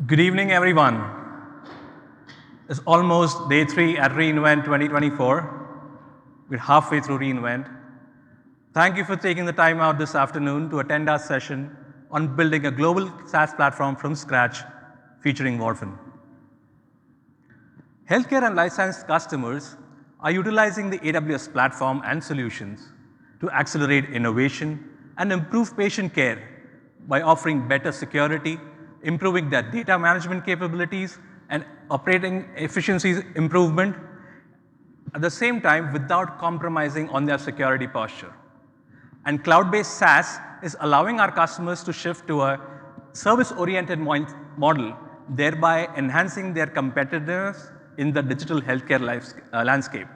Good evening, everyone. It's almost day 3 at reInvent 2024. We're halfway through reInvent. Thank you for taking the time out this afternoon to attend our session on building a global SaaS platform from scratch featuring Werfen. Healthcare and life science customers are utilizing the AWS platform and solutions to accelerate innovation and improve patient care by offering better security, improving their data management capabilities, and operating efficiencies improvement at the same time without compromising on their security posture. And cloud-based SaaS is allowing our customers to shift to a service-oriented model, thereby enhancing their competitiveness in the digital healthcare landscape.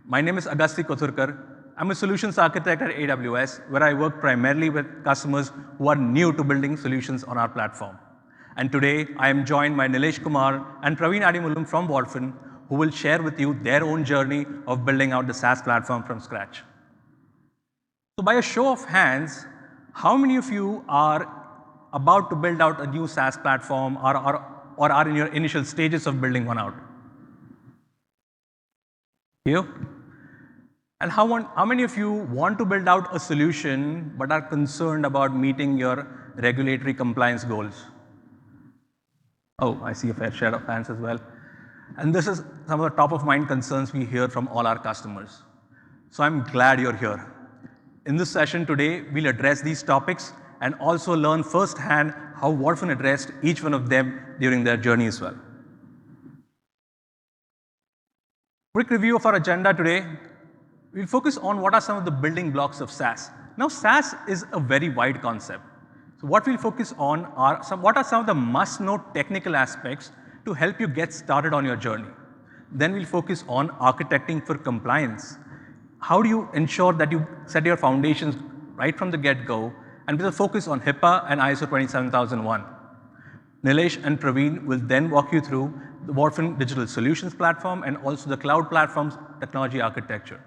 My name is Agasti Kothurkar. I'm a solutions architect at AWS, where I work primarily with customers who are new to building solutions on our platform. And today, I am joined by Nilesh Kumar and Praveen Adimulum from Werfen, who will share with you their own journey of building out the SaaS platform from scratch. So by a show of hands, how many of you are about to build out a new SaaS platform or are in your initial stages of building one out? You? And how many of you want to build out a solution but are concerned about meeting your regulatory compliance goals? Oh, I see a fair share of hands as well. And this is some of the top of mind concerns we hear from all our customers. So I'm glad you're here. In this session today, we'll address these topics and also learn firsthand how Werfen addressed each one of them during their journey as well. Quick review of our agenda today. We'll focus on what are some of the building blocks of SaaS. Now, SaaS is a very wide concept. So what we'll focus on are what are some of the must-know technical aspects to help you get started on your journey. Then we'll focus on architecting for compliance. How do you ensure that you set your foundations right from the get-go, and with a focus on HIPAA and ISO 27001. Nilesh and Praveen will then walk you through the Werfen Digital Solutions platform and also the cloud platform's technology architecture.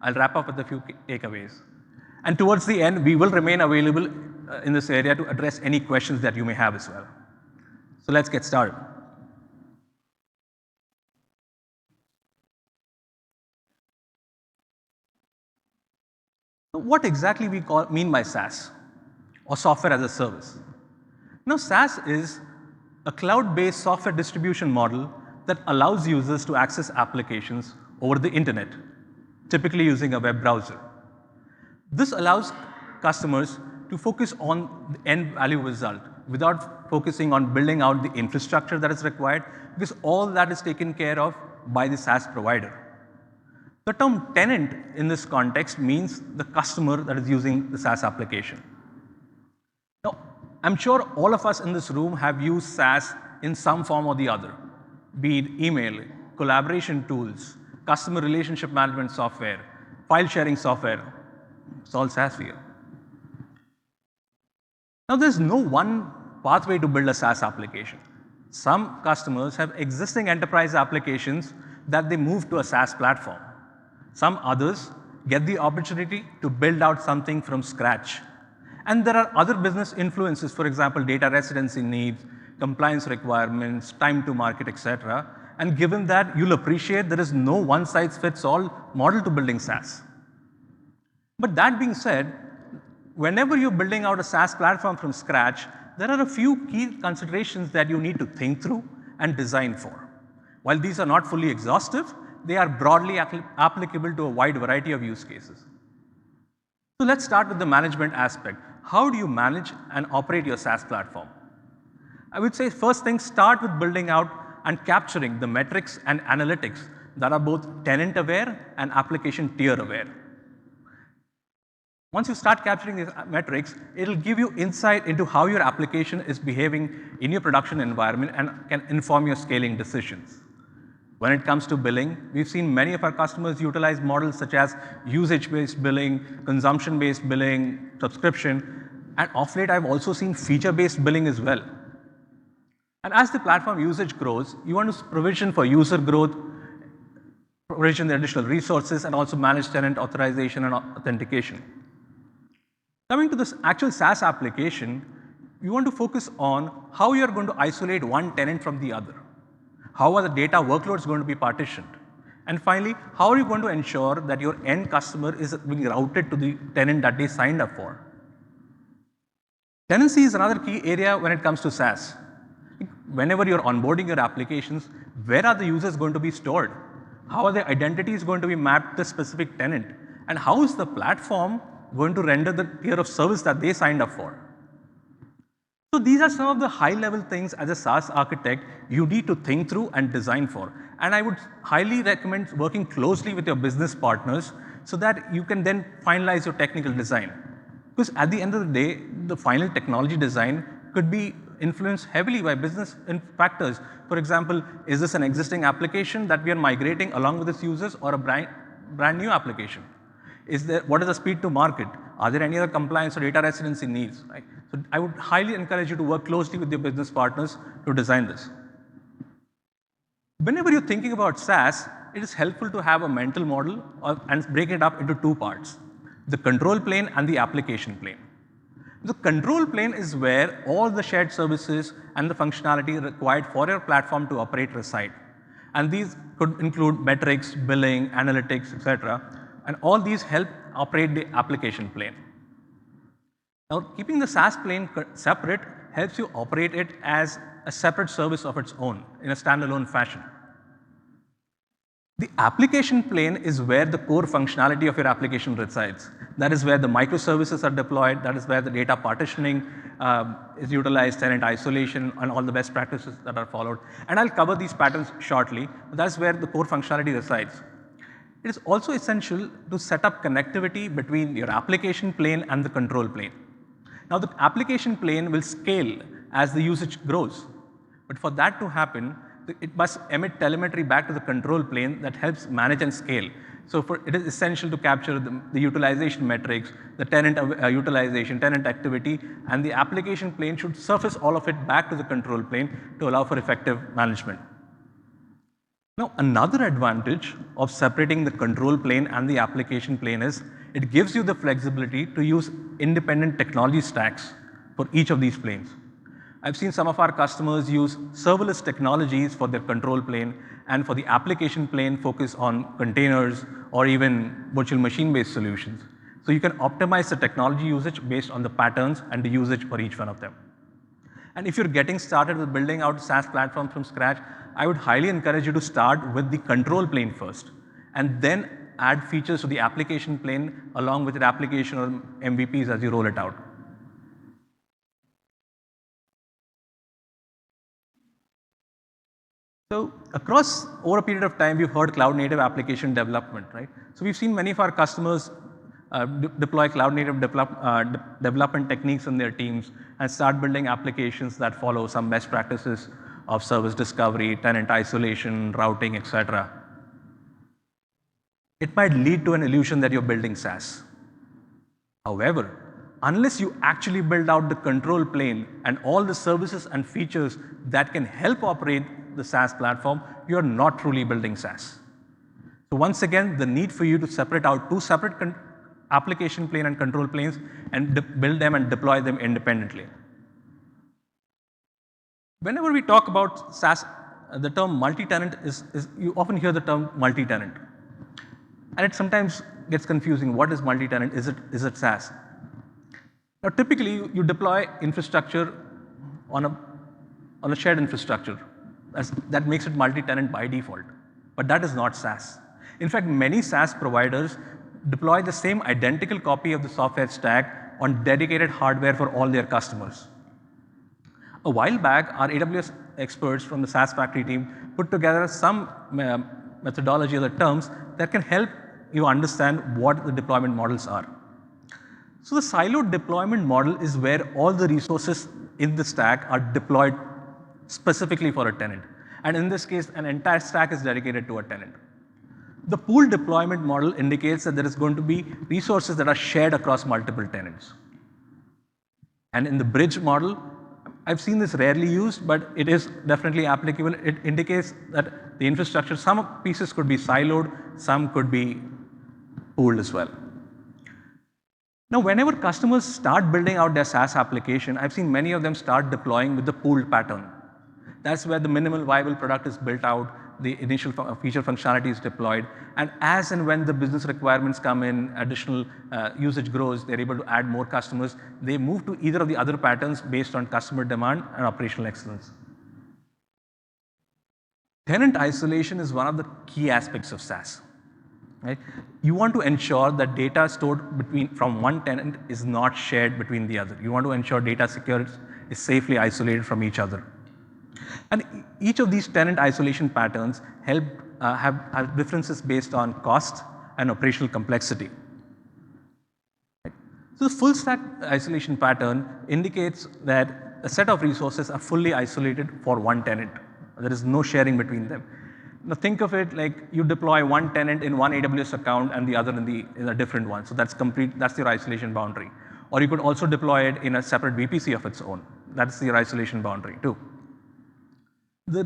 I'll wrap up with a few takeaways. And towards the end, we will remain available in this area to address any questions that you may have as well. So let's get started. So what exactly we mean by SaaS, or software as a service? Now, SaaS is a cloud-based software distribution model that allows users to access applications over the internet, typically using a web browser. This allows customers to focus on the end value result without focusing on building out the infrastructure that is required, because all that is taken care of by the SaaS provider. The term tenant in this context means the customer that is using the SaaS application. Now, I'm sure all of us in this room have used SaaS in some form or the other, be it email, collaboration tools, customer relationship management software, file sharing software. It's all SaaS for you. Now, there's no one pathway to build a SaaS application. Some customers have existing enterprise applications that they move to a SaaS platform. Some others get the opportunity to build out something from scratch. And there are other business influences, for example, data residency needs, compliance requirements, time to market, etc. And given that, you'll appreciate there is no one-size-fits-all model to building SaaS. But that being said, whenever you're building out a SaaS platform from scratch, there are a few key considerations that you need to think through and design for. While these are not fully exhaustive, they are broadly applicable to a wide variety of use cases. So let's start with the management aspect. How do you manage and operate your SaaS platform? I would say first thing, start with building out and capturing the metrics and analytics that are both tenant aware and application tier aware. Once you start capturing these metrics, it'll give you insight into how your application is behaving in your production environment and can inform your scaling decisions. When it comes to billing, we've seen many of our customers utilize models such as usage-based billing, consumption-based billing, subscription, and of late I've also seen feature-based billing as well. And as the platform usage grows, you want to provision for user growth, provision the additional resources, and also manage tenant authorization and authentication. Coming to this actual SaaS application, you want to focus on how you are going to isolate one tenant from the other. How are the data workloads going to be partitioned? And finally, how are you going to ensure that your end customer is being routed to the tenant that they signed up for? Tenancy is another key area when it comes to SaaS. Whenever you're onboarding your applications, where are the users going to be stored? How are their identities going to be mapped to the specific tenant? And how is the platform going to render the tier of service that they signed up for? So these are some of the high-level things as a SaaS architect you need to think through and design for. And I would highly recommend working closely with your business partners so that you can then finalize your technical design. Because at the end of the day, the final technology design could be influenced heavily by business factors. For example, is this an existing application that we are migrating along with its users or a brand new application? What is the speed to market? Are there any other compliance or data residency needs? Right? So I would highly encourage you to work closely with your business partners to design this. Whenever you're thinking about SaaS, it is helpful to have a mental model and break it up into two parts, the control plane and the application plane. The control plane is where all the shared services and the functionality required for your platform to operate reside. And these could include metrics, billing, analytics, etc. And all these help operate the application plane. Now, keeping the SaaS plane separate helps you operate it as a separate service of its own in a standalone fashion. The application plane is where the core functionality of your application resides. That is where the microservices are deployed. That is where the data partitioning is utilized, tenant isolation, and all the best practices that are followed. And I'll cover these patterns shortly. But that's where the core functionality resides. It is also essential to set up connectivity between your application plane and the control plane. Now, the application plane will scale as the usage grows. But for that to happen, it must emit telemetry back to the control plane that helps manage and scale. So it is essential to capture the utilization metrics, the tenant utilization, tenant activity, and the application plane should surface all of it back to the control plane to allow for effective management. Now, another advantage of separating the control plane and the application plane is it gives you the flexibility to use independent technology stacks for each of these planes. I've seen some of our customers use serverless technologies for their control plane, and for the application plane focus on containers or even virtual machine-based solutions. So you can optimize the technology usage based on the patterns and the usage for each one of them. And if you're getting started with building out SaaS platforms from scratch, I would highly encourage you to start with the control plane first, and then add features to the application plane along with your application or MVPs as you roll it out. So across over a period of time, we've heard cloud native application development, right? So we've seen many of our customers deploy cloud native development techniques in their teams and start building applications that follow some best practices of service discovery, tenant isolation, routing, etc. It might lead to an illusion that you're building SaaS. However, unless you actually build out the control plane and all the services and features that can help operate the SaaS platform, you're not truly building SaaS. So once again, the need for you to separate out two separate application plane and control planes and build them and deploy them independently. Whenever we talk about SaaS, the term multi-tenant you often hear the term multi-tenant. And it sometimes gets confusing. What is multi-tenant? Is it SaaS? Now, typically, you deploy infrastructure on a shared infrastructure. That makes it multi-tenant by default. But that is not SaaS. In fact, many SaaS providers deploy the same identical copy of the software stack on dedicated hardware for all their customers. A while back, our AWS experts from the SaaS Factory team put together some methodology or the terms that can help you understand what the deployment models are. So the siloed deployment model is where all the resources in the stack are deployed specifically for a tenant. And in this case, an entire stack is dedicated to a tenant. The pooled deployment model indicates that there is going to be resources that are shared across multiple tenants. And in the bridge model, I've seen this rarely used, but it is definitely applicable. It indicates that the infrastructure, some pieces could be siloed, some could be pooled as well. Now, whenever customers start building out their SaaS application, I've seen many of them start deploying with the pooled pattern. That's where the minimal viable product is built out, the initial feature functionality is deployed, and as and when the business requirements come in, additional usage grows, they're able to add more customers, they move to either of the other patterns based on customer demand and operational excellence. Tenant isolation is one of the key aspects of SaaS. Right? You want to ensure that data stored from one tenant is not shared between the other. You want to ensure data security is safely isolated from each other. And each of these tenant isolation patterns have differences based on cost and operational complexity. Right? So the full stack isolation pattern indicates that a set of resources are fully isolated for one tenant. There is no sharing between them. Now think of it like you deploy one tenant in one AWS account and the other in a different one. So that's your isolation boundary. Or you could also deploy it in a separate VPC of its own. That's your isolation boundary too. The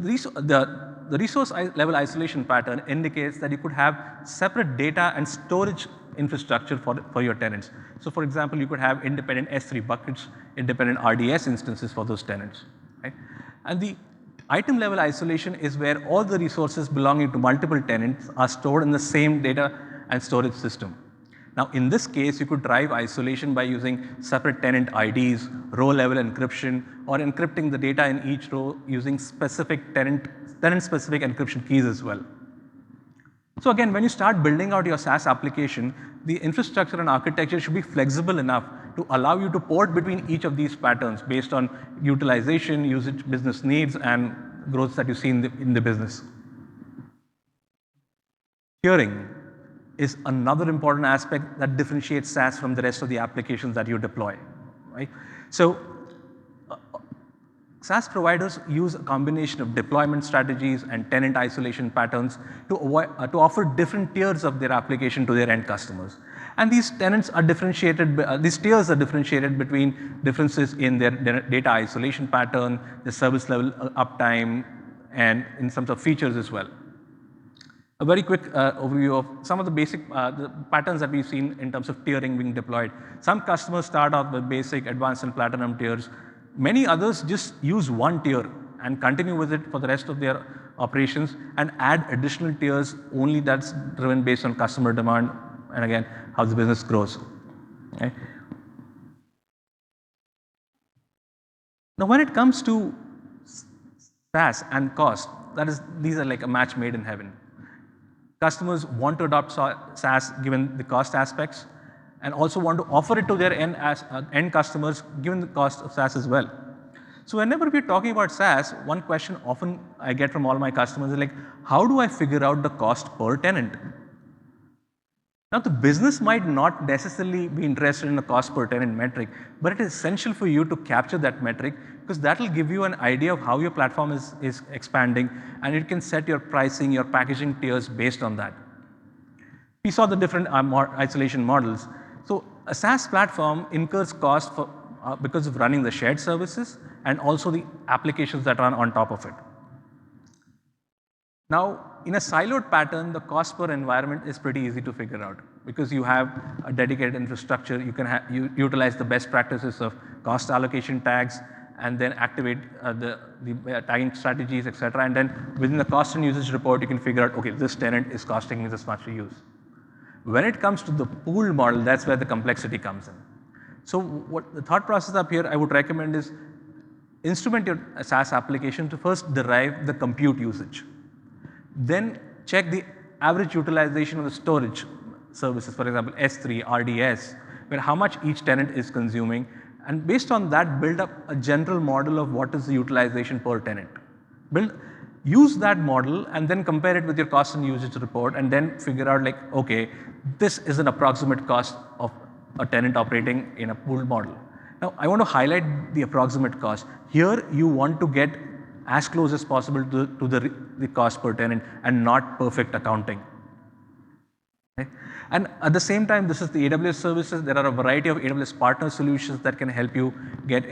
resource level isolation pattern indicates that you could have separate data and storage infrastructure for your tenants. So for example, you could have independent S3 buckets, independent RDS instances for those tenants. Right? And the item level isolation is where all the resources belonging to multiple tenants are stored in the same data and storage system. Now in this case, you could drive isolation by using separate tenant IDs, row level encryption, or encrypting the data in each row using specific tenant-specific encryption keys as well. So again, when you start building out your SaaS application, the infrastructure and architecture should be flexible enough to allow you to port between each of these patterns based on utilization, usage, business needs, and growth that you see in the business. Tiering is another important aspect that differentiates SaaS from the rest of the applications that you deploy. Right? So SaaS providers use a combination of deployment strategies and tenant isolation patterns to offer different tiers of their application to their end customers. And these tiers are differentiated between differences in their data isolation pattern, the service level uptime, and in terms of features as well. A very quick overview of some of the basic the patterns that we've seen in terms of tiering being deployed. Some customers start off with basic, advanced, and platinum tiers. Many others just use one tier and continue with it for the rest of their operations and add additional tiers only that's driven based on customer demand and again, how the business grows. Okay. Now, when it comes to SaaS and cost, these are like a match made in heaven. Customers want to adopt SaaS given the cost aspects and also want to offer it to their end customers given the cost of SaaS as well. So whenever we're talking about SaaS, one question often I get from all my customers is like, how do I figure out the cost per tenant? Now the business might not necessarily be interested in a cost per tenant metric, but it is essential for you to capture that metric because that will give you an idea of how your platform is expanding and you can set your pricing, your packaging tiers based on that. We saw the different isolation models. So a SaaS platform incurs cost because of running the shared services and also the applications that run on top of it. Now, in a siloed pattern, the cost per environment is pretty easy to figure out because you have a dedicated infrastructure. You can utilize the best practices of cost allocation tags and then activate the tagging strategies, etc. And then within the cost and usage report, you can figure out, okay, this tenant is costing me this much to use. When it comes to the pooled model, that's where the complexity comes in. So what the thought process up here I would recommend is instrument your SaaS application to first derive the compute usage. Then check the average utilization of the storage services, for example, S3, RDS, where how much each tenant is consuming. And based on that, build up a general model of what is the utilization per tenant. Use that model and then compare it with your cost and usage report and then figure out like, okay, this is an approximate cost of a tenant operating in a pooled model. Now, I want to highlight the approximate cost. Here, you want to get as close as possible to the cost per tenant and not perfect accounting. Okay? And at the same time, this is the AWS services. There are a variety of AWS partner solutions that can help you get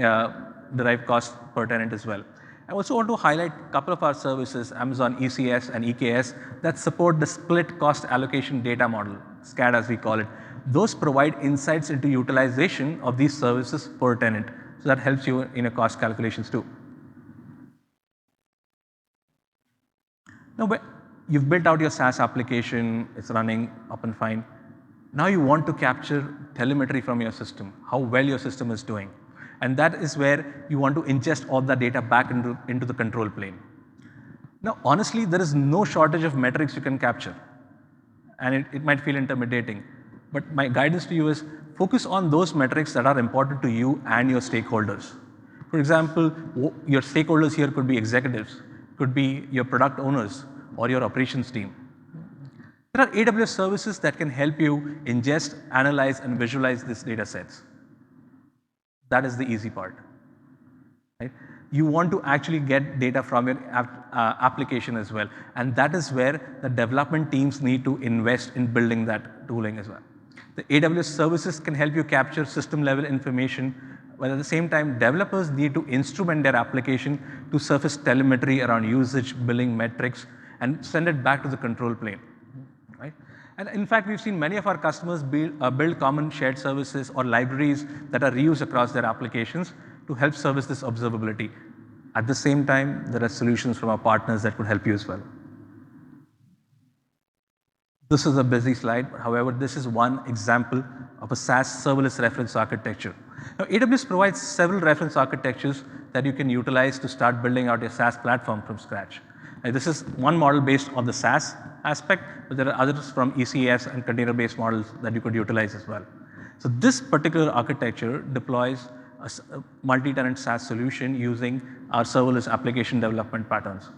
derive cost per tenant as well. I also want to highlight a couple of our services, Amazon ECS and EKS, that support the split cost allocation data model, SCAD as we call it, those provide insights into utilization of these services per tenant. So that helps you in your cost calculations too. Now, you've built out your SaaS application, it's running up and fine. Now you want to capture telemetry from your system, how well your system is doing. And that is where you want to ingest all the data back into the control plane. Now, honestly, there is no shortage of metrics you can capture. And it might feel intimidating. But my guidance to you is focus on those metrics that are important to you and your stakeholders. For example, your stakeholders here could be executives, could be your product owners, or your operations team. There are AWS services that can help you ingest, analyze, and visualize these data sets. That is the easy part. Right? You want to actually get data from your application as well. And that is where the development teams need to invest in building that tooling as well. The AWS services can help you capture system level information, but at the same time, developers need to instrument their application to surface telemetry around usage, billing metrics, and send it back to the control plane. Right? And in fact, we've seen many of our customers build common shared services or libraries that are reused across their applications to help service this observability. At the same time, there are solutions from our partners that could help you as well. This is a busy slide. However, this is one example of a SaaS serverless reference architecture. Now, AWS provides several reference architectures that you can utilize to start building out your SaaS platform from scratch. Now, this is one model based on the SaaS aspect, but there are others from ECS and container-based models that you could utilize as well. So this particular architecture deploys a multi-tenant SaaS solution using our serverless application development patterns.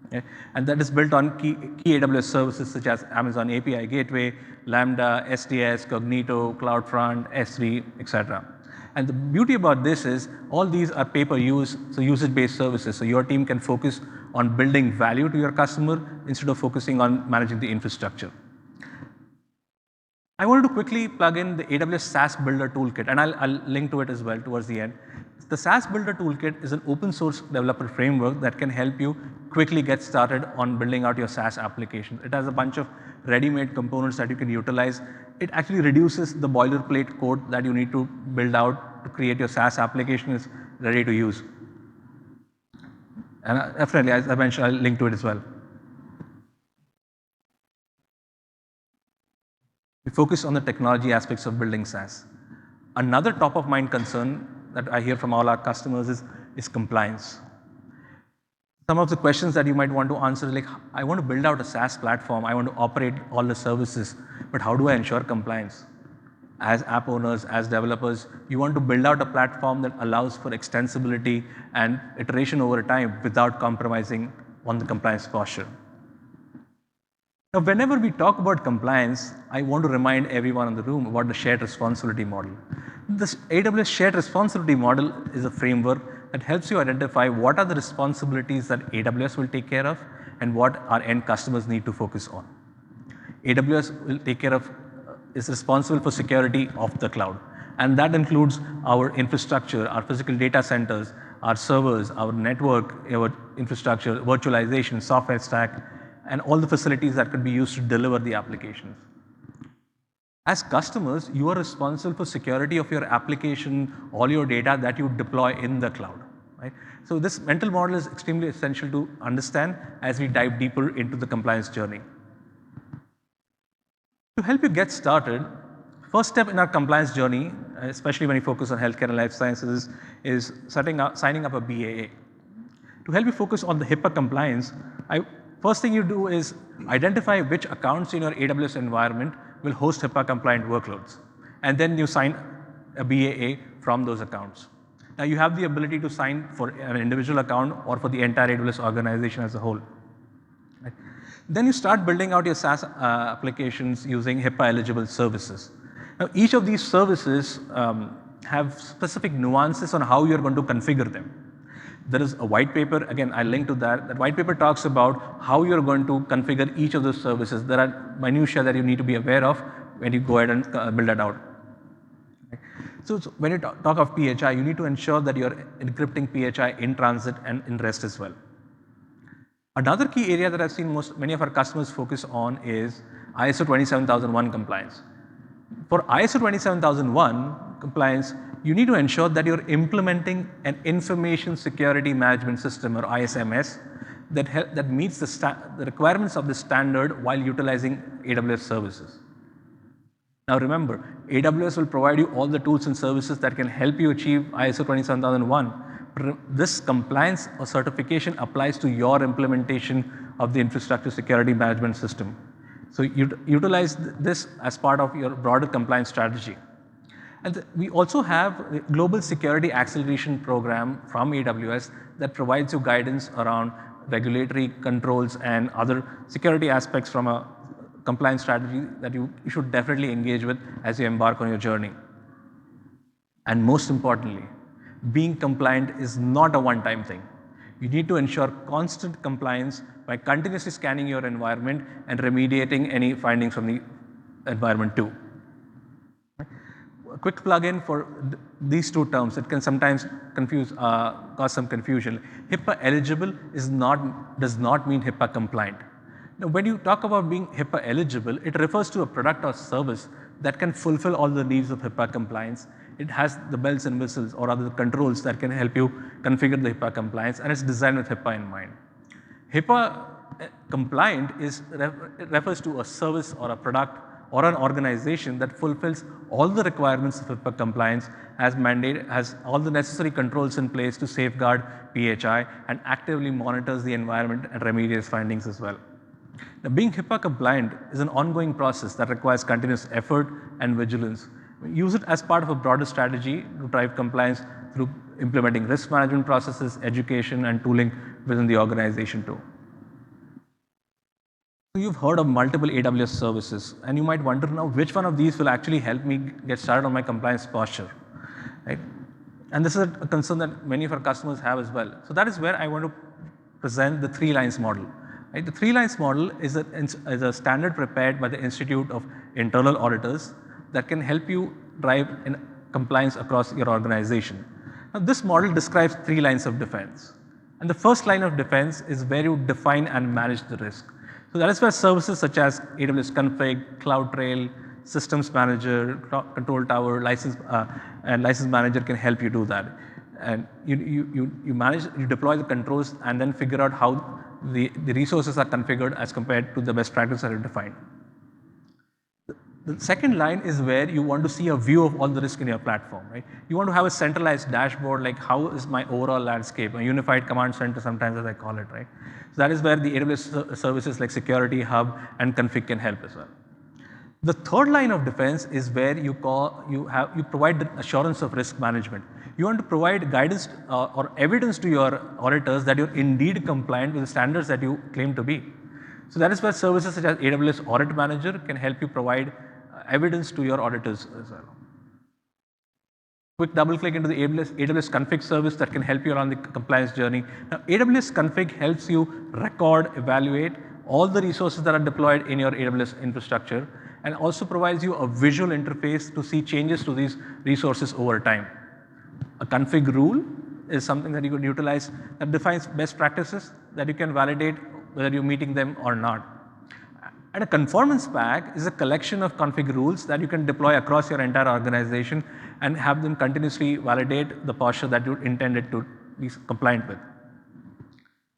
Okay? And that is built on key AWS services such as Amazon API Gateway, Lambda, SDS, Cognito, CloudFront, S3, etc. And the beauty about this is all these are pay-per-use, so usage-based services. So your team can focus on building value to your customer instead of focusing on managing the infrastructure. I wanted to quickly plug in the AWS SaaS Builder Toolkit, and I'll link to it as well towards the end. The SaaS Builder Toolkit is an open source developer framework that can help you quickly get started on building out your SaaS application. It has a bunch of ready-made components that you can utilize. It actually reduces the boilerplate code that you need to build out to create your SaaS application is ready to use. And definitely, as I mentioned, I'll link to it as well. We focus on the technology aspects of building SaaS. Another top of mind concern that I hear from all our customers is compliance. Some of the questions that you might want to answer is like, I want to build out a SaaS platform, I want to operate all the services, but how do I ensure compliance? As app owners, as developers, you want to build out a platform that allows for extensibility and iteration over time without compromising on the compliance posture. Now, whenever we talk about compliance, I want to remind everyone in the room about the shared responsibility model. This AWS shared responsibility model is a framework that helps you identify what are the responsibilities that AWS will take care of and what our end customers need to focus on. AWS will take care of, is responsible for security of the cloud. And that includes our infrastructure, our physical data centers, our servers, our network, our infrastructure, virtualization, software stack, and all the facilities that could be used to deliver the applications. As customers, you are responsible for security of your application, all your data that you deploy in the cloud. Right? So this mental model is extremely essential to understand as we dive deeper into the compliance journey. To help you get started, first step in our compliance journey, especially when you focus on healthcare and life sciences, is signing up a BAA. To help you focus on the HIPAA compliance, first thing you do is identify which accounts in your AWS environment will host HIPAA-compliant workloads. And then you sign a BAA from those accounts. Now you have the ability to sign for an individual account or for the entire AWS organization as a whole. Right? Then you start building out your SaaS applications using HIPAA-eligible services. Now each of these services have specific nuances on how you're going to configure them. There is a white paper, again, I'll link to that. That white paper talks about how you're going to configure each of those services. There are minutiae that you need to be aware of when you go ahead and build that out. Okay. So when you talk of PHI, you need to ensure that you're encrypting PHI in transit and in rest as well. Another key area that I've seen many of our customers focus on is ISO 27001 compliance. For ISO 27001 compliance, you need to ensure that you're implementing an information security management system or ISMS that meets the requirements of the standard while utilizing AWS services. Now remember, AWS will provide you all the tools and services that can help you achieve ISO 27001. This compliance or certification applies to your implementation of the infrastructure security management system. So utilize this as part of your broader compliance strategy. And we also have a Global Security Acceleration Program from AWS that provides you guidance around regulatory controls and other security aspects from a compliance strategy that you should definitely engage with as you embark on your journey. And most importantly, being compliant is not a one-time thing. You need to ensure constant compliance by continuously scanning your environment and remediating any findings from the environment too. A quick plug-in for these two terms, it can sometimes cause some confusion. HIPAA eligible does not mean HIPAA compliant. Now, when you talk about being HIPAA eligible, it refers to a product or service that can fulfill all the needs of HIPAA compliance. It has the bells and whistles or other controls that can help you configure the HIPAA compliance, and it's designed with HIPAA in mind. HIPAA compliant refers to a service or a product or an organization that fulfills all the requirements of HIPAA compliance, has all the necessary controls in place to safeguard PHI and actively monitors the environment and remediates findings as well. Now, being HIPAA compliant is an ongoing process that requires continuous effort and vigilance. Use it as part of a broader strategy to drive compliance through implementing risk management processes, education, and tooling within the organization too. So you've heard of multiple AWS services, and you might wonder now which one of these will actually help me get started on my compliance posture, right? And this is a concern that many of our customers have as well. So that is where I want to present the 3 lines model. Right? The 3 lines model is a standard prepared by the Institute of Internal Auditors that can help you drive in compliance across your organization. Now, this model describes 3 lines of defense. And the first line of defense is where you define and manage the risk. So that is where services such as AWS Config, CloudTrail, Systems Manager, Control Tower, and License Manager can help you do that. And you deploy the controls and then figure out how the resources are configured as compared to the best practices that are defined. The second line is where you want to see a view of all the risk in your platform, right? You want to have a centralized dashboard, like how is my overall landscape, a unified command center sometimes as I call it, right? So that is where the AWS services like Security Hub and Config can help as well. The third line of defense is where you provide the assurance of risk management. You want to provide guidance or evidence to your auditors that you're indeed compliant with the standards that you claim to be. So that is where services such as AWS Audit Manager can help you provide evidence to your auditors as well. Quick double click into the AWS Config service that can help you along the compliance journey. Now, AWS Config helps you record, evaluate all the resources that are deployed in your AWS infrastructure, and also provides you a visual interface to see changes to these resources over time. A config rule is something that you could utilize that defines best practices that you can validate whether you're meeting them or not. And a conformance pack is a collection of config rules that you can deploy across your entire organization and have them continuously validate the posture that you intended to be compliant with.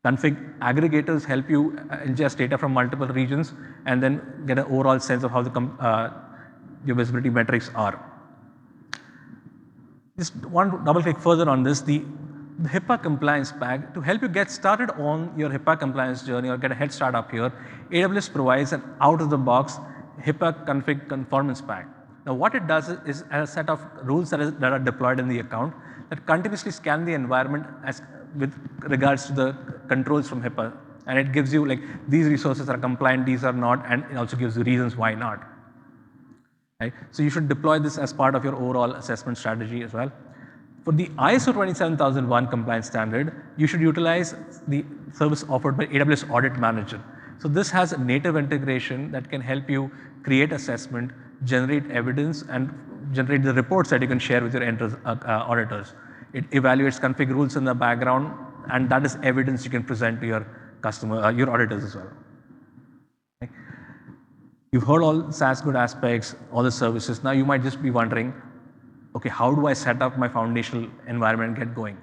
Config aggregators help you ingest data from multiple regions and then get an overall sense of how your visibility metrics are. Just want to double click further on this, the HIPAA compliance pack. To help you get started on your HIPAA compliance journey or get a head start up here, AWS provides an out-of-the-box HIPAA config conformance pack. Now what it does is a set of rules that are deployed in the account that continuously scan the environment with regards to the controls from HIPAA. And it gives you like, these resources are compliant, these are not, and it also gives you reasons why not. Right? So you should deploy this as part of your overall assessment strategy as well. For the ISO 27001 compliance standard, you should utilize the service offered by AWS Audit Manager. So this has a native integration that can help you create assessment, generate evidence, and generate the reports that you can share with your auditors. It evaluates config rules in the background, and that is evidence you can present to your auditors as well. Okay. You've heard all SaaS good aspects, all the services. Now you might just be wondering, okay, how do I set up my foundational environment and get going?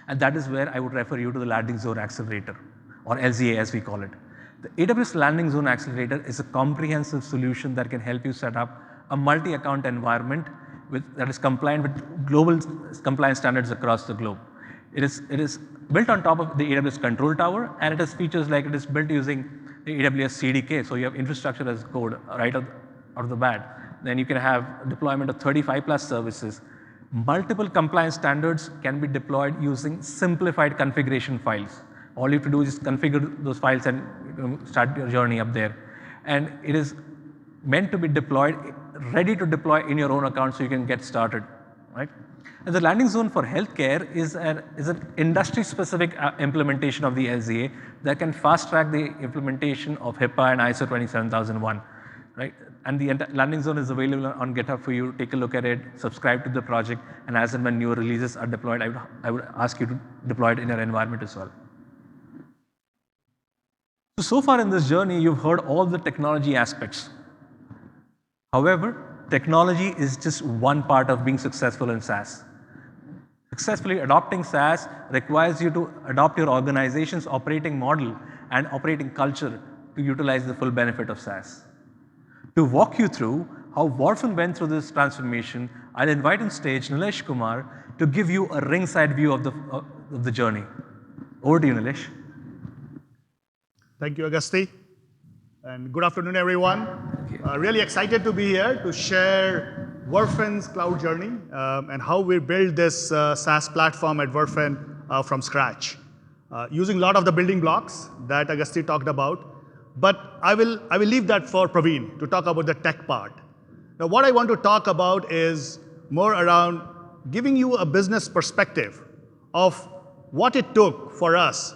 And that is where I would refer you to the Landing Zone Accelerator, or LZA as we call it. The AWS Landing Zone Accelerator is a comprehensive solution that can help you set up a multi-account environment that is compliant with global compliance standards across the globe. It is built on top of the AWS Control Tower, and it has features like it is built using the AWS CDK, so you have infrastructure as code right out of the bat. Then you can have deployment of 35 plus services. Multiple compliance standards can be deployed using simplified configuration files. All you have to do is configure those files and start your journey up there. And it is meant to be deployed, ready to deploy in your own account so you can get started, right? And the landing zone for healthcare is an industry-specific implementation of the LZA that can fast-track the implementation of HIPAA and ISO 27001, right? And the landing zone is available on GitHub for you. Take a look at it, subscribe to the project, and as and when newer releases are deployed, I would ask you to deploy it in your environment as well. So far in this journey, you've heard all the technology aspects. However, technology is just one part of being successful in SaaS. Successfully adopting SaaS requires you to adopt your organization's operating model and operating culture to utilize the full benefit of SaaS. To walk you through how Werfen went through this transformation, I'll invite on stage Nilesh Kumar to give you a ringside view of the journey. Over to you, Nilesh. Thank you, Agasti. And good afternoon, everyone. Really excited to be here to share Werfen's cloud journey and how we build this SaaS platform at Werfen from scratch, using a lot of the building blocks that Agasti talked about. But I will leave that for Praveen to talk about the tech part. Now, what I want to talk about is more around giving you a business perspective of what it took for us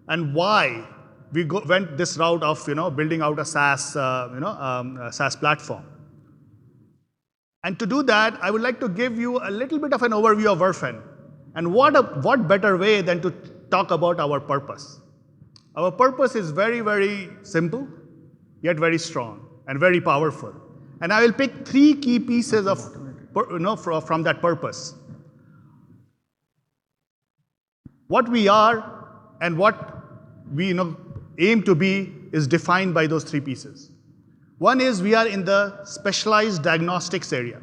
and why we went this route of building out a SaaS SaaS platform. And to do that, I would like to give you a little bit of an overview of Werfen. And what better way than to talk about our purpose? Our purpose is very, very simple, yet very strong and very powerful. And I will pick 3 key pieces of from that purpose. What we are and what we aim to be is defined by those 3 pieces. One is we are in the specialized diagnostics area.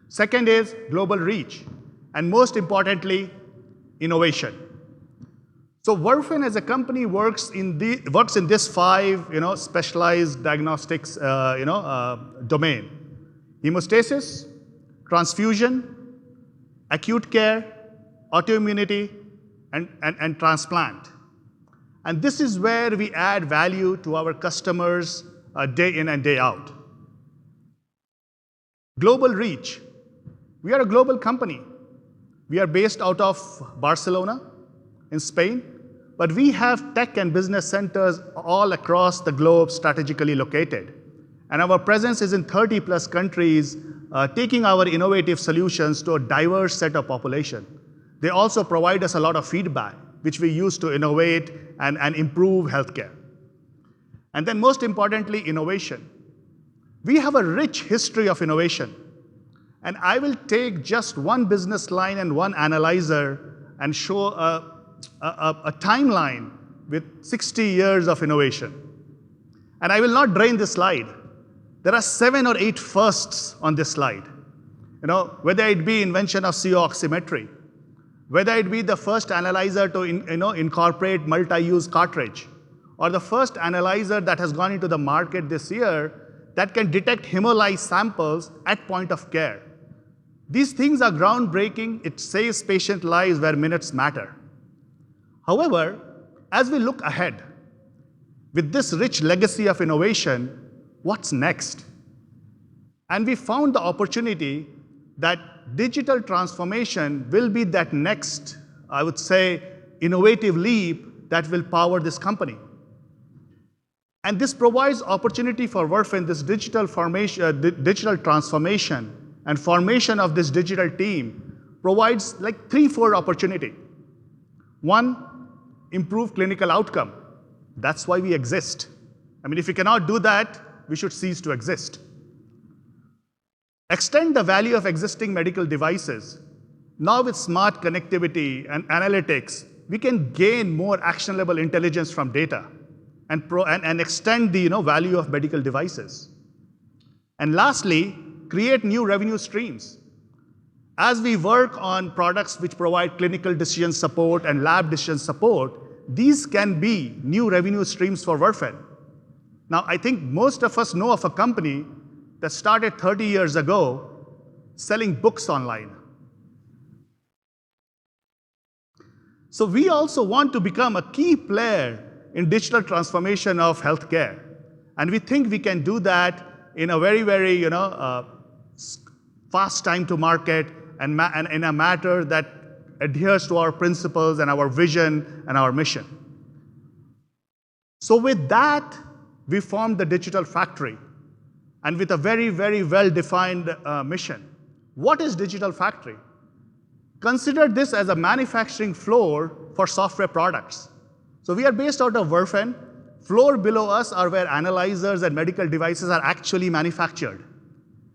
Second is global reach. And most importantly, innovation. So Werfen as a company works in this 5 specialized diagnostics domain: hemostasis, transfusion, acute care, autoimmunity, and transplant. And this is where we add value to our customers day in and day out. Global reach. We are a global company. We are based out of Barcelona in Spain, but we have tech and business centers all across the globe strategically located. And our presence is in 30 plus countries, taking our innovative solutions to a diverse set of population. They also provide us a lot of feedback, which we use to innovate and improve healthcare. And then most importantly, innovation. We have a rich history of innovation. And I will take just one business line and one analyzer and show a timeline with 60 years of innovation. And I will not drain this slide. There are 7 or 8 firsts on this slide. Whether it be invention of CO oximetry, whether it be the first analyzer to incorporate multi-use cartridge, or the first analyzer that has gone into the market this year that can detect hemolyzed samples at point of care. These things are groundbreaking. It saves patient lives where minutes matter. However, as we look ahead, with this rich legacy of innovation, what's next? And we found the opportunity that digital transformation will be that next, I would say, innovative leap that will power this company. And this provides opportunity for Werfen, this digital transformation and formation of this digital team provides like 3-4 opportunity. One, improve clinical outcome. That's why we exist. I mean, if we cannot do that, we should cease to exist. Extend the value of existing medical devices. Now with smart connectivity and analytics, we can gain more actionable intelligence from data and extend the value of medical devices. And lastly, create new revenue streams. As we work on products which provide clinical decision support and lab decision support, these can be new revenue streams for Werfen. Now, I think most of us know of a company that started 30 years ago selling books online. So we also want to become a key player in digital transformation of healthcare. And we think we can do that in a very, very fast time to market and in a matter that adheres to our principles and our vision and our mission. So with that, we formed the Digital Factory, and with a very, very well-defined mission. What is Digital Factory? Consider this as a manufacturing floor for software products. So we are based out of Werfen. Floor below us are where analyzers and medical devices are actually manufactured.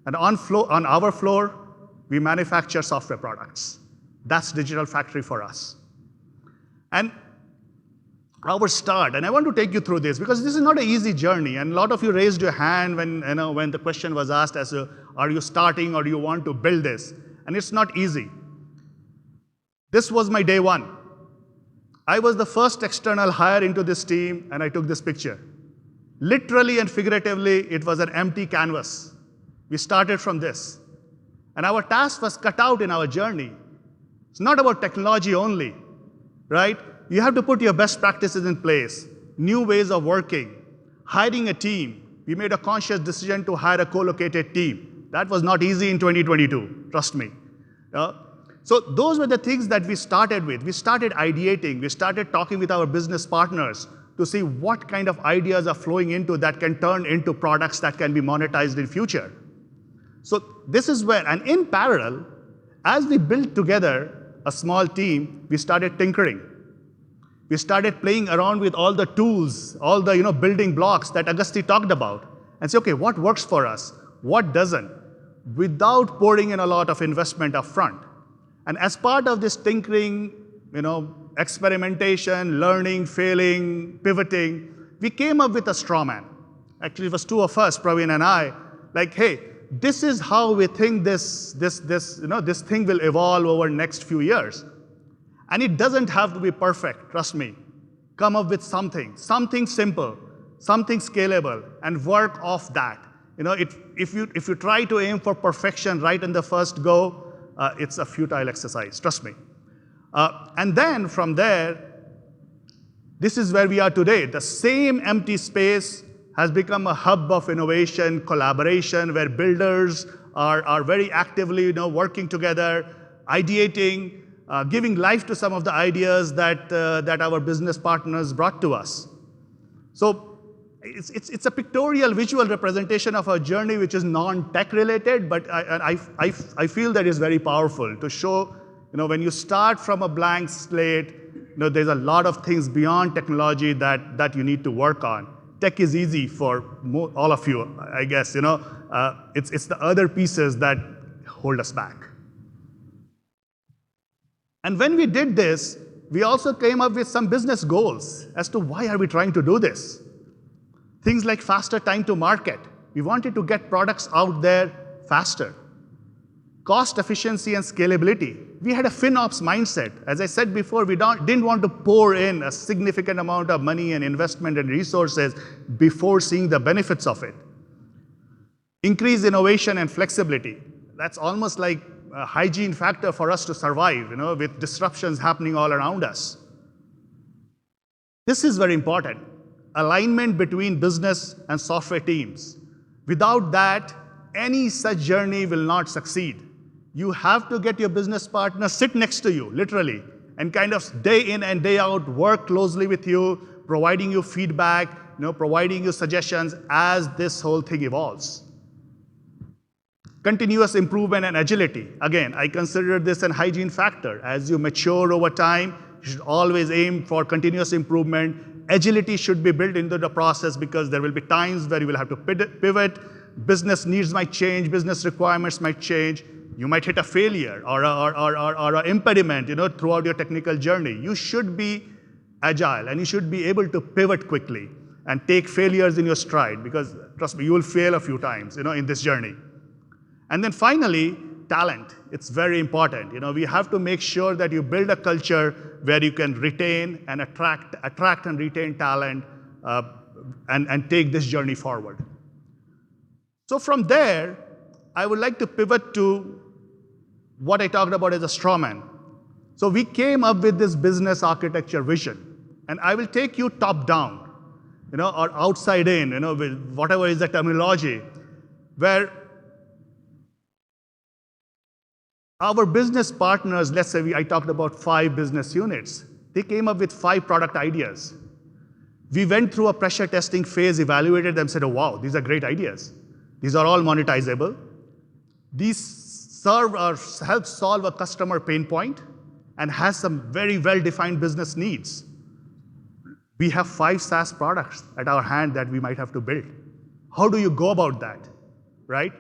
And on our floor, we manufacture software products. That's Digital Factory for us. And our start, and I want to take you through this because this is not an easy journey, and a lot of you raised your hand when the question was asked as to, are you starting or do you want to build this? And it's not easy. This was my day one. I was the first external hire into this team, and I took this picture. Literally and figuratively, it was an empty canvas. We started from this. And our task was cut out in our journey. It's not about technology only, right? You have to put your best practices in place, new ways of working, hiring a team. We made a conscious decision to hire a co-located team. That was not easy in 2022, trust me. So those were the things that we started with. We started ideating. We started talking with our business partners to see what kind of ideas are flowing into that can turn into products that can be monetized in future. So this is where, and in parallel, as we built together a small team, we started tinkering. We started playing around with all the tools, all the building blocks that Agasti talked about, and say, okay, what works for us? What doesn't? Without pouring in a lot of investment up front. And as part of this tinkering, experimentation, learning, failing, pivoting, we came up with a straw man. Actually, it was two of us, Praveen and I, like, hey, this is how we think this thing will evolve over the next few years. And it doesn't have to be perfect, trust me. Come up with something simple, something scalable, and work off that. If you try to aim for perfection right in the first go, it's a futile exercise, trust me. And then from there, this is where we are today. The same empty space has become a hub of innovation, collaboration, where builders are very actively working together, ideating, giving life to some of the ideas that our business partners brought to us. So it's a pictorial, visual representation of our journey, which is non-tech related, but I feel that is very powerful to show, when you start from a blank slate, there's a lot of things beyond technology that you need to work on. Tech is easy for all of you, I guess. It's the other pieces that hold us back. And when we did this, we also came up with some business goals as to why are we trying to do this. Things like faster time to market. We wanted to get products out there faster. Cost efficiency and scalability. We had a FinOps mindset. As I said before, we didn't want to pour in a significant amount of money and investment and resources before seeing the benefits of it. Increase innovation and flexibility. That's almost like a hygiene factor for us to survive, with disruptions happening all around us. This is very important. Alignment between business and software teams. Without that, any such journey will not succeed. You have to get your business partner sit next to you, literally, and kind of day in and day out work closely with you, providing you feedback, providing you suggestions as this whole thing evolves. Continuous improvement and agility. Again, I consider this a hygiene factor. As you mature over time, you should always aim for continuous improvement, agility should be built into the process because there will be times where you will have to pivot, business needs might change, business requirements might change, you might hit a failure or an impediment, throughout your technical journey. You should be agile and you should be able to pivot quickly and take failures in your stride because, trust me, you will fail a few times, in this journey. And then finally, talent. It's very important. We have to make sure that you build a culture where you can retain and attract and retain talent and take this journey forward. So from there, I would like to pivot to what I talked about as a straw man. So we came up with this business architecture vision, and I will take you top down, or outside in, with whatever is the terminology, where our business partners, let's say I talked about 5 business units, they came up with 5 product ideas. We went through a pressure testing phase, evaluated them, said, oh wow, these are great ideas. These are all monetizable. These serve or help solve a customer pain point and has some very well-defined business needs. We have 5 SaaS products at our hand that we might have to build. How do you go about that, right?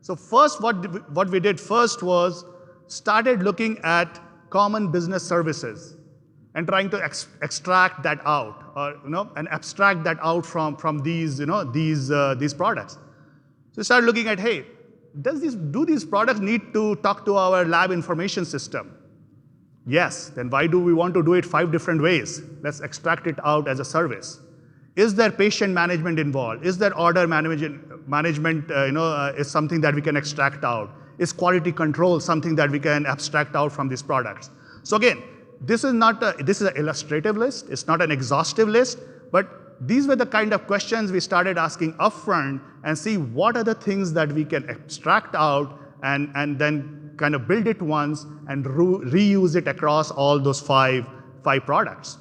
So first, what we did first was started looking at common business services and trying to extract that out, or and abstract that out from these products. So start looking at, hey, do these products need to talk to our lab information system? Yes, then why do we want to do it 5 different ways? Let's extract it out as a service. Is there patient management involved? Is there order management is something that we can extract out? Is quality control something that we can abstract out from these products? So again, this is an illustrative list. It's not an exhaustive list, but these were the kind of questions we started asking upfront and see what are the things that we can abstract out and then kind of build it once and reuse it across all those five products.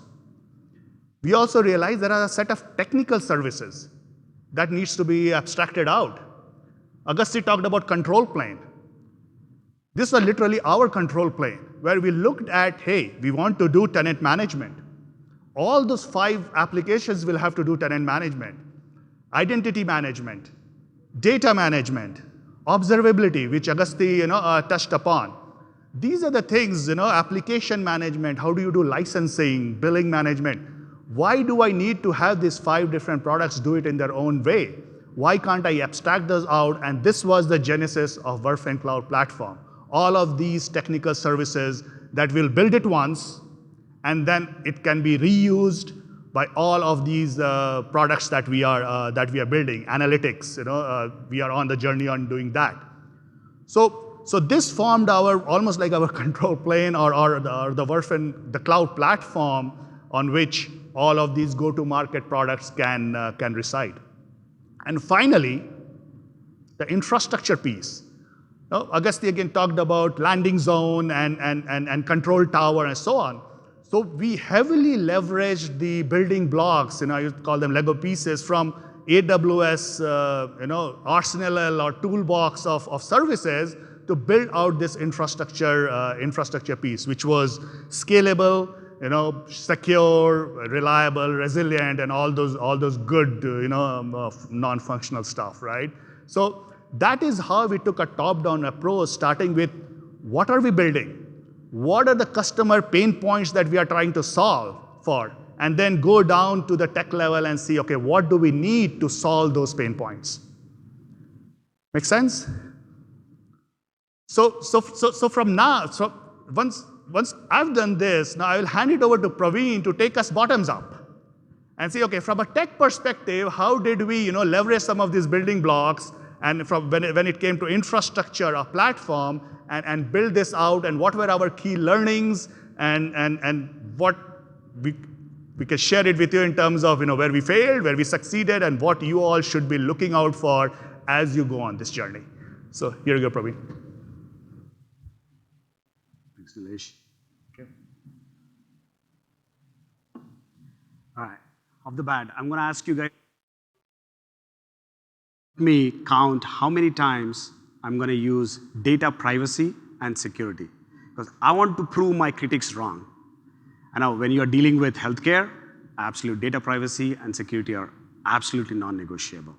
We also realized there are a set of technical services that needs to be abstracted out. Agusti talked about control plane. This was literally our control plane, where we looked at, hey, we want to do tenant management. All those 5 applications will have to do tenant management, identity management, data management, observability, which Agusti touched upon. These are the things, application management, how do you do licensing, billing management? Why do I need to have these 5 different products do it in their own way? Why can't I abstract those out? And this was the genesis of Werfen Cloud Platform. All of these technical services that will build it once, and then it can be reused by all of these products that we are building. Analytics, we are on the journey on doing that. So this formed almost like our control plane or the Werfen, the cloud platform on which all of these go-to-market products can reside. And finally, the infrastructure piece. Agusti again talked about landing zone and control tower and so on. So we heavily leveraged the building blocks, you call them Lego pieces, from AWS, arsenal or toolbox of services to build out this infrastructure piece, which was scalable, secure, reliable, resilient, and all those good, non-functional stuff, right? So that is how we took a top-down approach, starting with what are we building? What are the customer pain points that we are trying to solve for? And then go down to the tech level and see, okay, what do we need to solve those pain points? Make sense? So from now, once I've done this, now I will hand it over to Praveen to take us bottoms up and see, okay, from a tech perspective, how did we leverage some of these building blocks, and from when it came to infrastructure, a platform, and build this out, and what were our key learnings, and what we can share it with you in terms of where we failed, where we succeeded, and what you all should be looking out for as you go on this journey. So here you go, Praveen. Thanks, Nilesh. Okay. All right. Off the bat, I'm going to ask you guys, let me count how many times I'm going to use data privacy and security, because I want to prove my critics wrong. I know when you're dealing with healthcare, absolute data privacy and security are absolutely non-negotiable.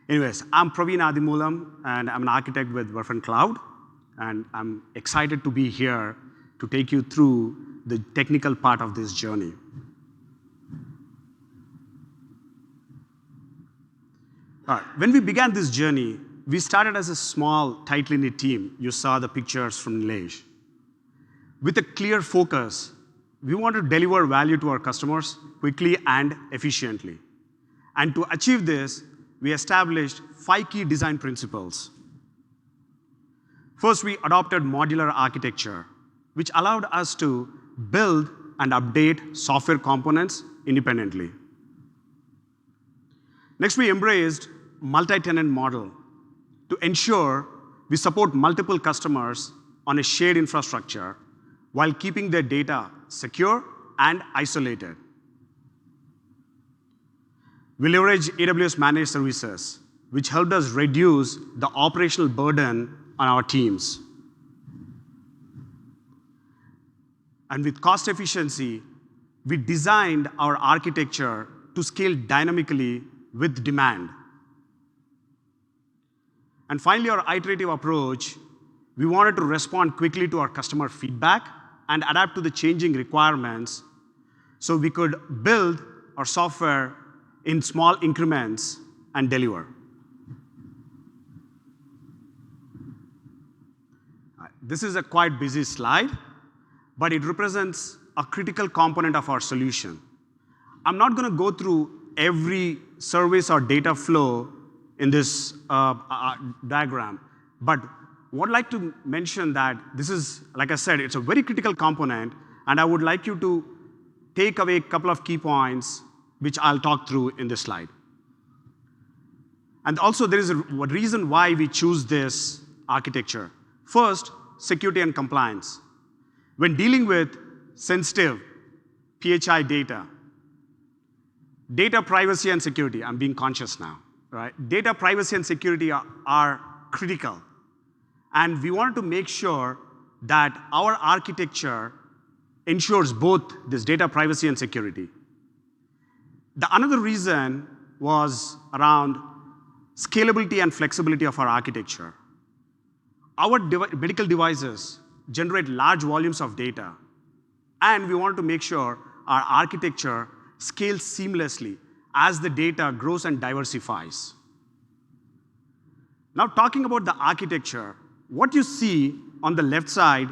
Anyways, I'm Praveen Adimulam, and I'm an architect with Werfen Cloud, and I'm excited to be here to take you through the technical part of this journey. All right. When we began this journey, we started as a small, tightly knit team. You saw the pictures from Nilesh. With a clear focus, we want to deliver value to our customers quickly and efficiently. And to achieve this, we established 5 key design principles. First, we adopted modular architecture, which allowed us to build and update software components independently. Next, we embraced multi-tenant model to ensure we support multiple customers on a shared infrastructure while keeping their data secure and isolated. We leverage AWS managed services, which helped us reduce the operational burden on our teams. And with cost efficiency, we designed our architecture to scale dynamically with demand. And finally, our iterative approach, we wanted to respond quickly to our customer feedback and adapt to the changing requirements so we could build our software in small increments and deliver. This is a quite busy slide, but it represents a critical component of our solution. I'm not going to go through every service or data flow in this diagram, but would like to mention that this is, like I said, it's a very critical component, and I would like you to take away a couple of key points which I'll talk through in this slide. And also, there is a reason why we choose this architecture. First, security and compliance. When dealing with sensitive PHI data, data privacy and security, I'm being conscious now, right? Data privacy and security are critical. And we wanted to make sure that our architecture ensures both this data privacy and security. Another reason was around scalability and flexibility of our architecture. Our medical devices generate large volumes of data, and we wanted to make sure our architecture scales seamlessly as the data grows and diversifies. Now, talking about the architecture, what you see on the left side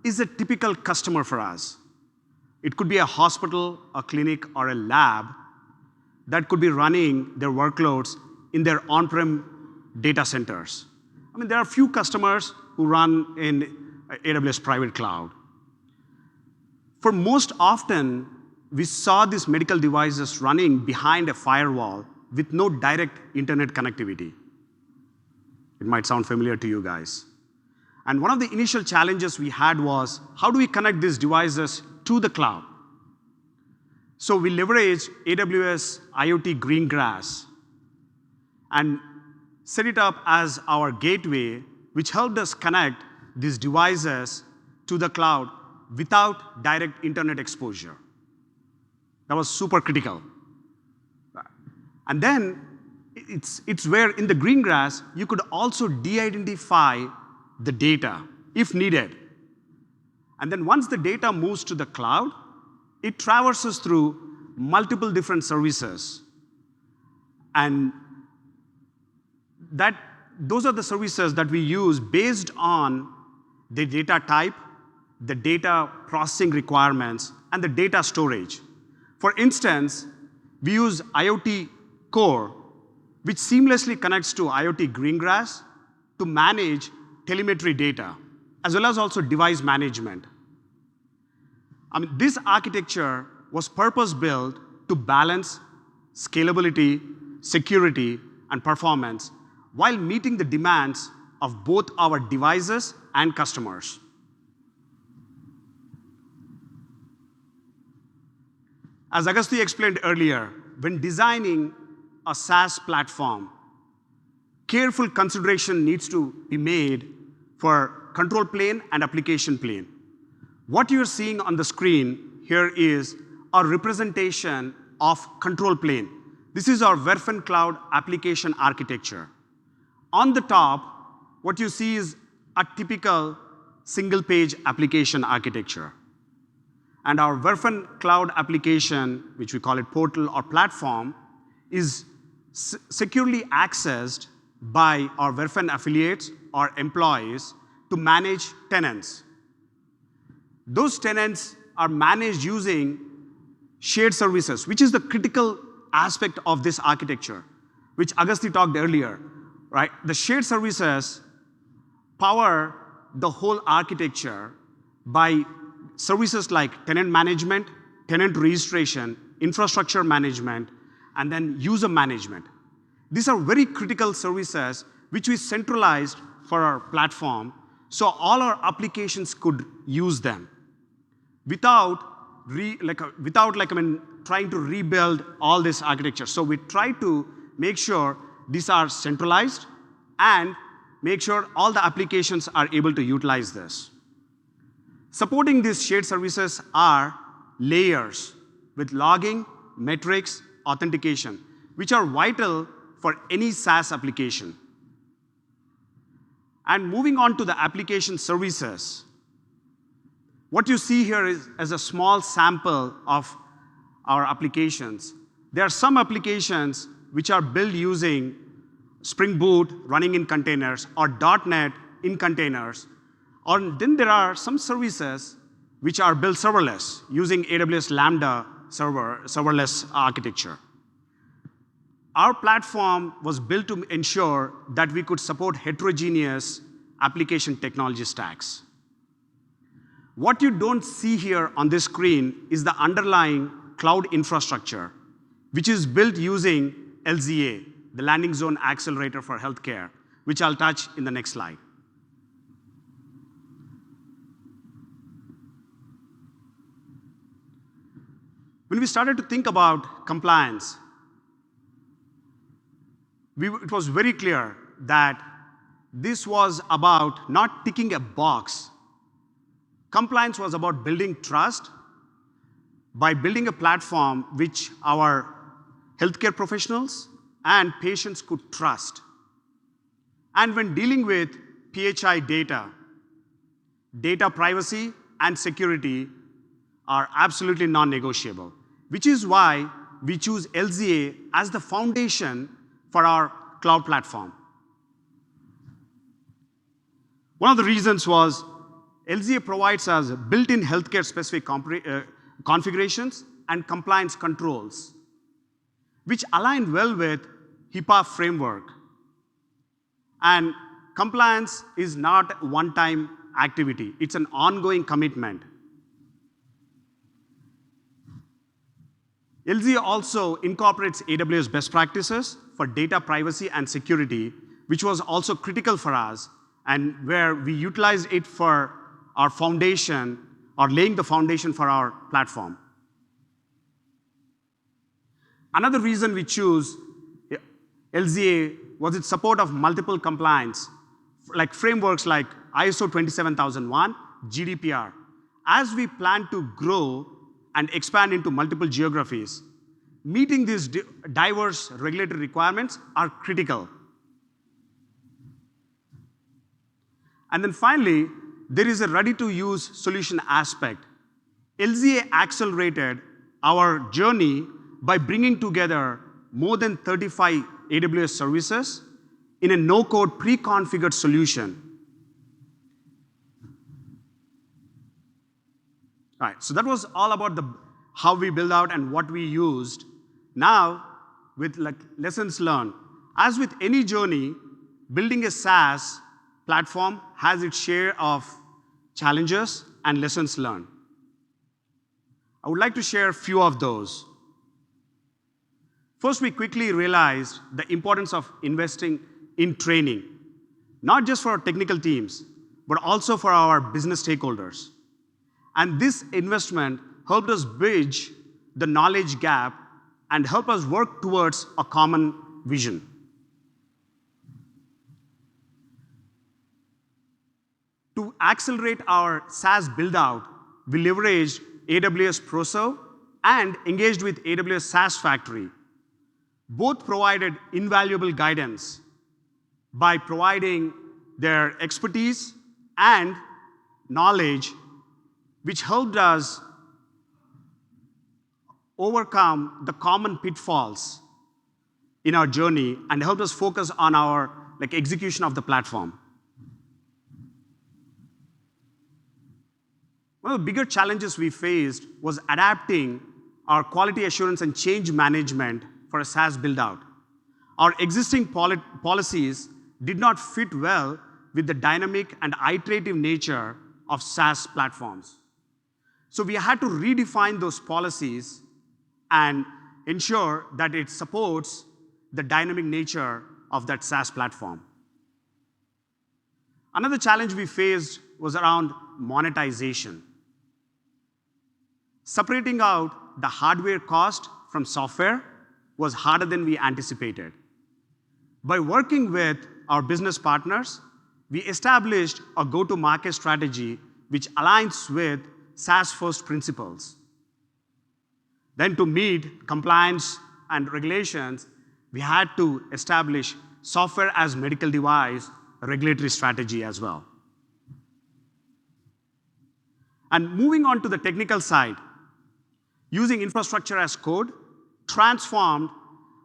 is a typical customer for us. It could be a hospital, a clinic, or a lab that could be running their workloads in their on-prem data centers. I mean, there are a few customers who run in AWS private cloud. For most often, we saw these medical devices running behind a firewall with no direct internet connectivity. It might sound familiar to you guys. And one of the initial challenges we had was, how do we connect these devices to the cloud? So we leveraged AWS IoT Greengrass and set it up as our gateway, which helped us connect these devices to the cloud without direct internet exposure. That was super critical. And then it's where in the Greengrass, you could also de-identify the data if needed. And then once the data moves to the cloud, it traverses through multiple different services. And those are the services that we use based on the data type, the data processing requirements, and the data storage. For instance, we use IoT Core, which seamlessly connects to IoT Greengrass to manage telemetry data, as well as also device management. I mean, this architecture was purpose-built to balance scalability, security, and performance while meeting the demands of both our devices and customers. As Agastya explained earlier, when designing a SaaS platform, careful consideration needs to be made for control plane and application plane. What you're seeing on the screen here is or representation of control plane. This is our Werfen Cloud application architecture. On the top, what you see is a typical single-page application architecture. And our Werfen Cloud application, which we call it portal or platform, is securely accessed by our Werfen affiliates or employees to manage tenants. Those tenants are managed using shared services, which is the critical aspect of this architecture, which Agasti talked earlier, right? The shared services power the whole architecture by services like tenant management, tenant registration, infrastructure management, and then user management. These are very critical services which we centralized for our platform, so all our applications could use them without trying to rebuild all this architecture. So we try to make sure these are centralized and make sure all the applications are able to utilize this. Supporting these shared services are layers with logging, metrics, authentication, which are vital for any SaaS application. And moving on to the application services, what you see here is a small sample of our applications. There are some applications which are built using Spring Boot running in containers or .NET in containers. Or then there are some services which are built serverless using AWS Lambda serverless architecture. Our platform was built to ensure that we could support heterogeneous application technology stacks. What you don't see here on this screen is the underlying cloud infrastructure, which is built using LZA, the Landing Zone Accelerator for Healthcare, which I'll touch in the next slide. When we started to think about compliance, it was very clear that this was about not ticking a box. Compliance was about building trust by building a platform which our healthcare professionals and patients could trust. And when dealing with PHI data, data privacy and security are absolutely non-negotiable, which is why we choose LZA as the foundation for our cloud platform. One of the reasons was LZA provides us built-in healthcare specific configurations and compliance controls, which align well with HIPAA framework. And compliance is not a one-time activity, it's an ongoing commitment. LZA also incorporates AWS best practices for data privacy and security, which was also critical for us, and where we utilized it for our foundation, or laying the foundation for our platform. Another reason we choose LZA was its support of multiple compliance, like frameworks like ISO 27001, GDPR. As we plan to grow and expand into multiple geographies, meeting these diverse regulatory requirements are critical. And then finally, there is a ready-to-use solution aspect. LZA accelerated our journey by bringing together more than 35 AWS services in a no-code pre-configured solution. All right, so that was all about how we build out and what we used. Now, with lessons learned. As with any journey, building a SaaS platform has its share of challenges and lessons learned. I would like to share a few of those. First, we quickly realized the importance of investing in training, not just for our technical teams, but also for our business stakeholders. And this investment helped us bridge the knowledge gap and help us work towards a common vision. To accelerate our SaaS build-out, we leveraged AWS ProServe and engaged with AWS SaaS Factory. Both provided invaluable guidance by providing their expertise and knowledge, which helped us overcome the common pitfalls in our journey and helped us focus on our execution of the platform. One of the bigger challenges we faced was adapting our quality assurance and change management for a SaaS build-out. Our existing policies did not fit well with the dynamic and iterative nature of SaaS platforms. So we had to redefine those policies and ensure that it supports the dynamic nature of that SaaS platform. Another challenge we faced was around monetization. Separating out the hardware cost from software was harder than we anticipated. By working with our business partners, we established a go-to-market strategy which aligns with SaaS-first principles. Then to meet compliance and regulations, we had to establish software as medical device regulatory strategy as well. And moving on to the technical side, using infrastructure as code transformed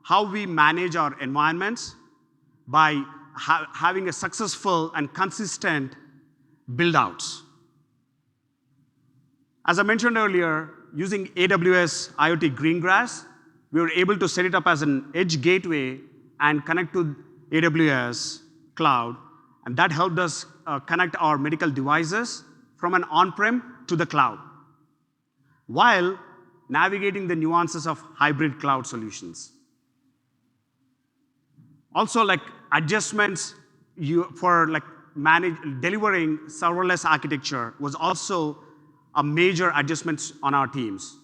how we manage our environments by having a successful and consistent build-outs. As I mentioned earlier, using AWS IoT Greengrass, we were able to set it up as an edge gateway and connect to AWS cloud, and that helped us connect our medical devices from an on-prem to the cloud, while navigating the nuances of hybrid cloud solutions. Also, adjustments for delivering serverless architecture was also a major adjustment on our teams.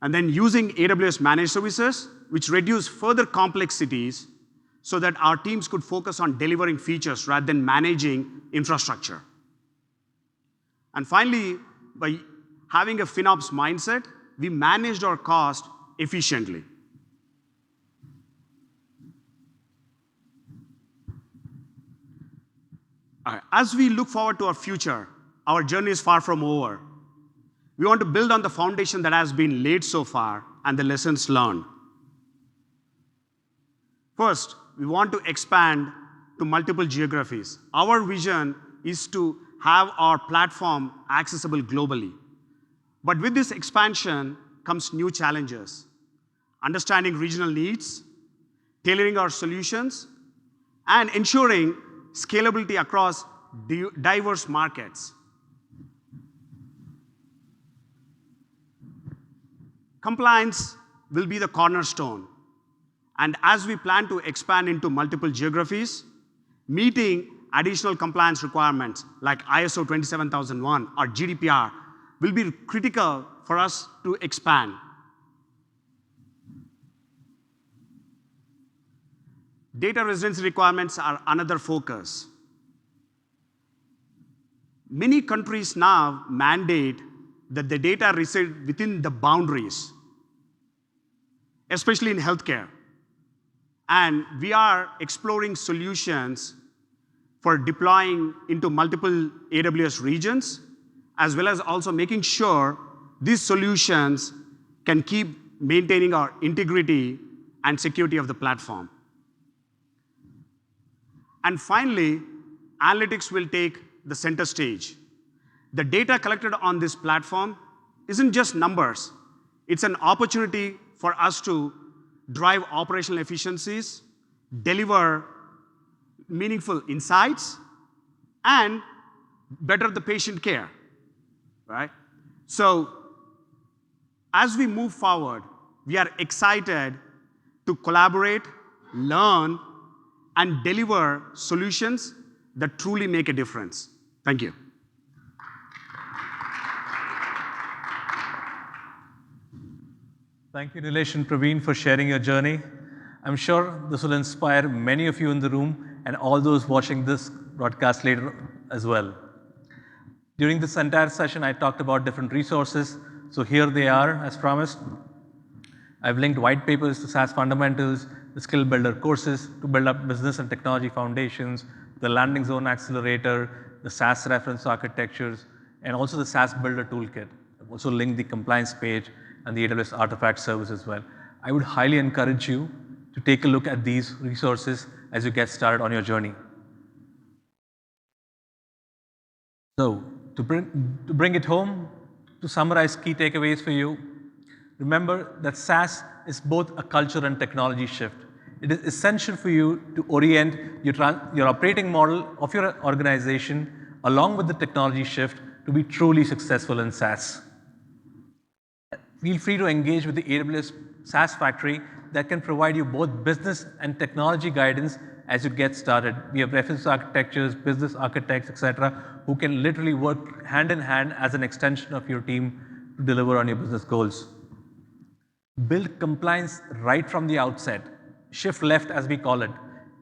And then using AWS managed services, which reduced further complexities so that our teams could focus on delivering features rather than managing infrastructure. And finally, by having a FinOps mindset, we managed our cost efficiently. All right. As we look forward to our future, our journey is far from over. We want to build on the foundation that has been laid so far and the lessons learned. First, we want to expand to multiple geographies. Our vision is to have our platform accessible globally. But with this expansion comes new challenges: understanding regional needs, tailoring our solutions, and ensuring scalability across diverse markets. Compliance will be the cornerstone. And as we plan to expand into multiple geographies, meeting additional compliance requirements like ISO 27001 or GDPR will be critical for us to expand. Data residency requirements are another focus. Many countries now mandate that the data reside within the boundaries, especially in healthcare. And we are exploring solutions for deploying into multiple AWS regions, as well as also making sure these solutions can keep maintaining our integrity and security of the platform. And finally, analytics will take the center stage. The data collected on this platform isn't just numbers. It's an opportunity for us to drive operational efficiencies, deliver meaningful insights, and better the patient care, right? So as we move forward, we are excited to collaborate, learn, and deliver solutions that truly make a difference. Thank you. Thank you, Nilesh and Praveen, for sharing your journey. I'm sure this will inspire many of you in the room and all those watching this broadcast later as well. During this entire session, I talked about different resources So here they are, as promised. I've linked white papers to SaaS fundamentals, the skill builder courses to build up business and technology foundations, the landing zone accelerator, the SaaS reference architectures, and also the SaaS builder toolkit. I've also linked the compliance page and the AWS artifact service as well. I would highly encourage you to take a look at these resources as you get started on your journey. So, to bring it home, to summarize key takeaways for you, remember that SaaS is both a culture and technology shift. It is essential for you to orient your operating model of your organization along with the technology shift to be truly successful in SaaS. Feel free to engage with the AWS SaaS Factory that can provide you both business and technology guidance as you get started. We have reference architectures, business architects, etc., who can literally work hand in hand as an extension of your team to deliver on your business goals. Build compliance right from the outset. Shift left, as we call it.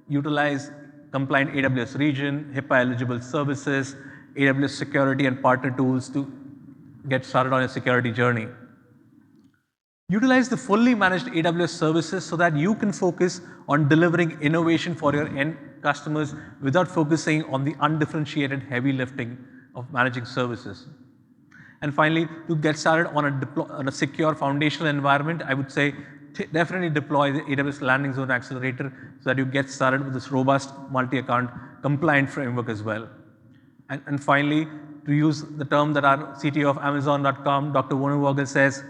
Utilize compliant AWS region, HIPAA-eligible services, AWS security and partner tools to get started on your security journey. Utilize the fully managed AWS services so that you can focus on delivering innovation for your end customers without focusing on the undifferentiated heavy lifting of managing services. And finally, to get started on a secure foundational environment, I would say definitely deploy the AWS Landing Zone Accelerator so that you get started with this robust multi-account compliant framework as well. And finally, to use the term that our CTO of Amazon.com, Dr. Warner Vogel says,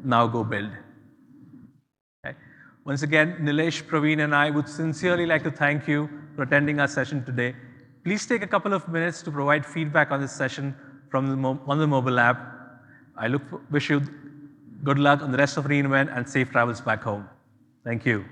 now go build. Okay. Once again, Nilesh, Praveen, and I would sincerely like to thank you for attending our session today. Please take a couple of minutes to provide feedback on this session on the mobile app. I wish you good luck on the rest of re:Invent and safe travels back home. Thank you.